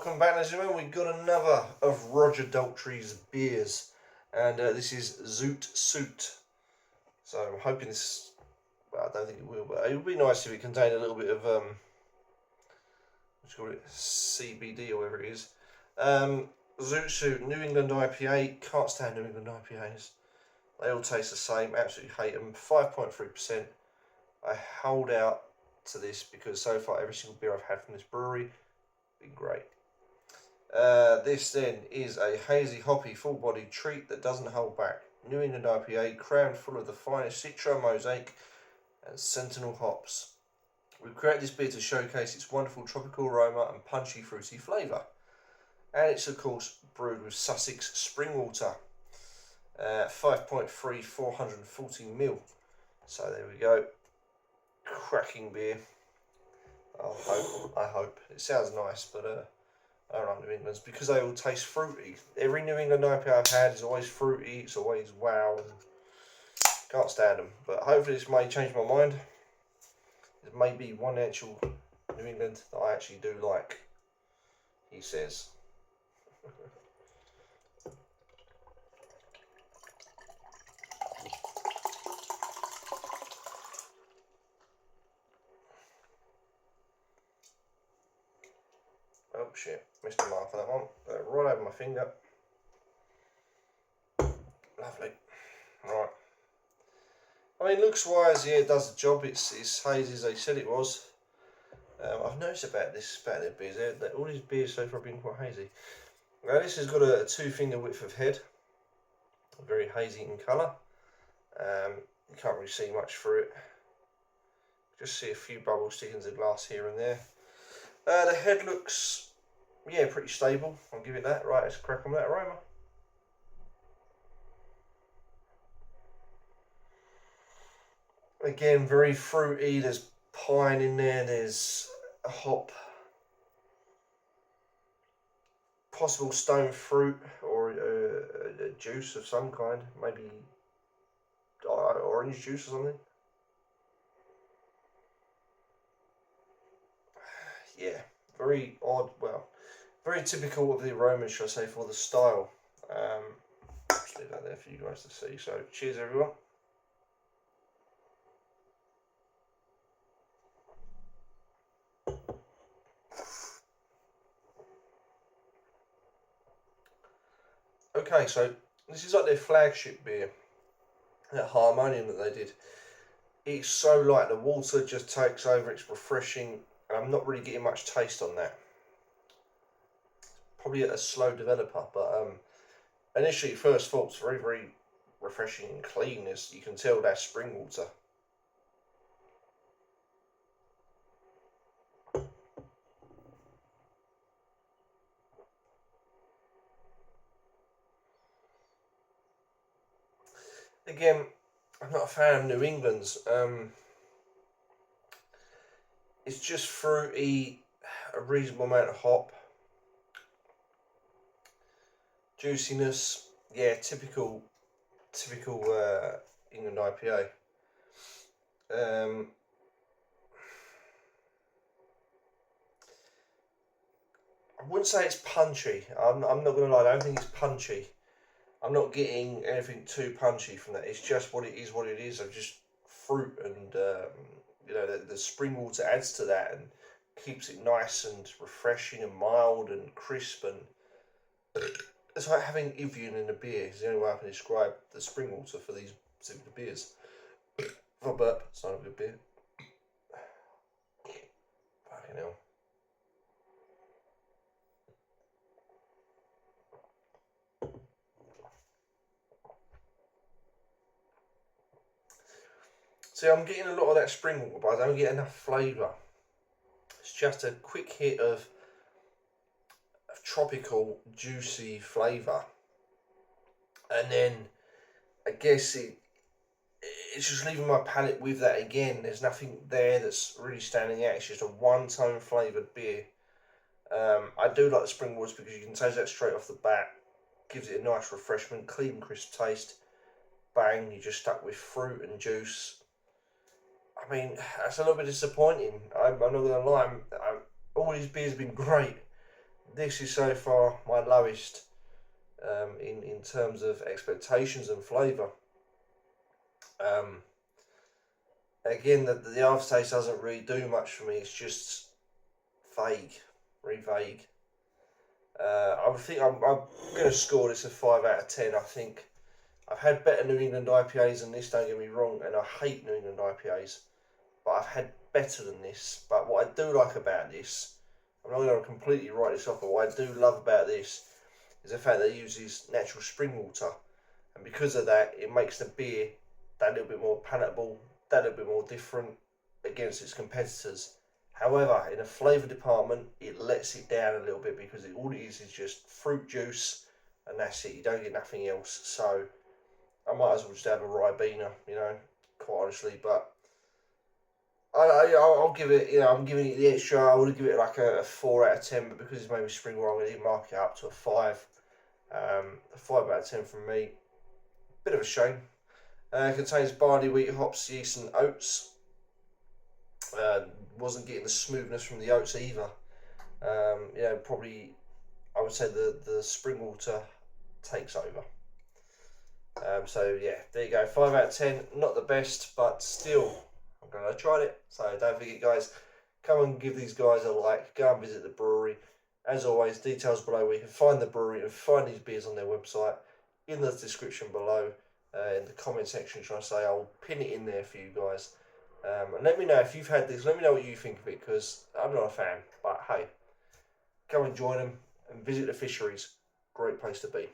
welcome back, ladies and gentlemen. We've got another of Roger Daltrey's beers, and this is Zoot Suit. So I'm hoping this, well, I don't think it will, but it would be nice if it contained a little bit of, what do you call it, CBD or whatever it is. Zoot Suit, New England IPA, can't stand New England IPAs. They all taste the same, absolutely hate them, 5.3%. I hold out to this because so far every single beer I've had from this brewery been great. This then is a hazy, hoppy, full-bodied treat that doesn't hold back. New England IPA, crammed full of the finest Citra, Mosaic and Sentinel hops. We've created this beer to showcase its wonderful tropical aroma and punchy, fruity flavour. And it's, of course, brewed with Sussex spring water. 5.3, 440ml. So there we go. Cracking beer. I hope. It sounds nice, but I don't like New England's because they all taste fruity. Every New England IPA I've had is always fruity, it's always wow. Can't stand them, but hopefully this may change my mind. There may be one actual New England that I actually do like, he says. Oh shit, missed the mark for that one. Right over my finger. Lovely. Right. I mean, looks wise, yeah, it does the job. It's hazy as they said it was. I've noticed about their beers. All these beers so far have been quite hazy. Now this has got a 2-finger width of head. Very hazy in colour. You can't really see much through it. Just see a few bubbles sticking to the glass here and there. The head looks, yeah, pretty stable. I'll give it that. Right, let's crack on that aroma. Again, very fruity. There's pine in there. There's a hop, possible stone fruit or a juice of some kind. Maybe orange juice or something. Yeah, very odd, well, very typical of the aroma, should I say, for the style. Just leave that there for you guys to see. So, cheers everyone. Okay, so this is like their flagship beer, that Harmonium that they did. It's so light, the water just takes over, it's refreshing. I'm not really getting much taste on that. Probably a slow developer, but initially first thoughts very, very refreshing and clean. As you can tell, that's spring water. Again, I'm not a fan of New England's. It's just fruity, a reasonable amount of hop. Juiciness, yeah, typical England IPA. I wouldn't say it's punchy. I'm not going to lie, I don't think it's punchy. I'm not getting anything too punchy from that. It's just what it is. Of just fruit and you know, the spring water adds to that and keeps it nice and refreshing and mild and crisp, and it's like having Evian in a beer. It's the only way I can describe the spring water for these particular beers. If I burp, it's not a good beer. Fucking hell. See, I'm getting a lot of that spring water, but I don't get enough flavour. It's just a quick hit of tropical, juicy flavour. And then, I guess it's just leaving my palate with that again. There's nothing there that's really standing out. It's just a one-tone flavoured beer. I do like the spring water because you can taste that straight off the bat. Gives it a nice refreshment, clean, crisp taste. Bang, you're just stuck with fruit and juice. I mean, that's a little bit disappointing. I'm not going to lie. All these beers have been great. this is so far my lowest in terms of expectations and flavour. Again, the aftertaste doesn't really do much for me. It's just vague, very vague. I think I'm going to score this a 5 out of 10. I think I've had better New England IPAs than this, don't get me wrong, and I hate New England IPAs, but I've had better than this. But what I do like about this, I'm not going to completely write this off, but what I do love about this is the fact that it uses natural spring water, and because of that, it makes the beer that little bit more palatable, that little bit more different against its competitors. However, in the flavour department, it lets it down a little bit because all it is just fruit juice, and that's it. You don't get nothing else. So I might as well just have a Ribena, you know, quite honestly. But I'll give it, you know, I'm giving it the extra. I would give it like a 4 out of 10, but because it's maybe spring roll, I'm going to mark it up to a 5. A 5 out of 10 from me. Bit of a shame. It contains barley, wheat, hops, yeast, and oats. Wasn't getting the smoothness from the oats either. You know, probably I would say the spring water takes over. So yeah, there you go. 5 out of 10. Not the best, but still, I'm glad I tried it. So don't forget, guys, come and give these guys a like. Go and visit the brewery. As always, details below where you can find the brewery and find these beers on their website. In the description below, in the comment section, trying to say, I'll pin it in there for you guys. And let me know if you've had this. Let me know what you think of it, because I'm not a fan. But hey, come and join them and visit the fisheries. Great place to be.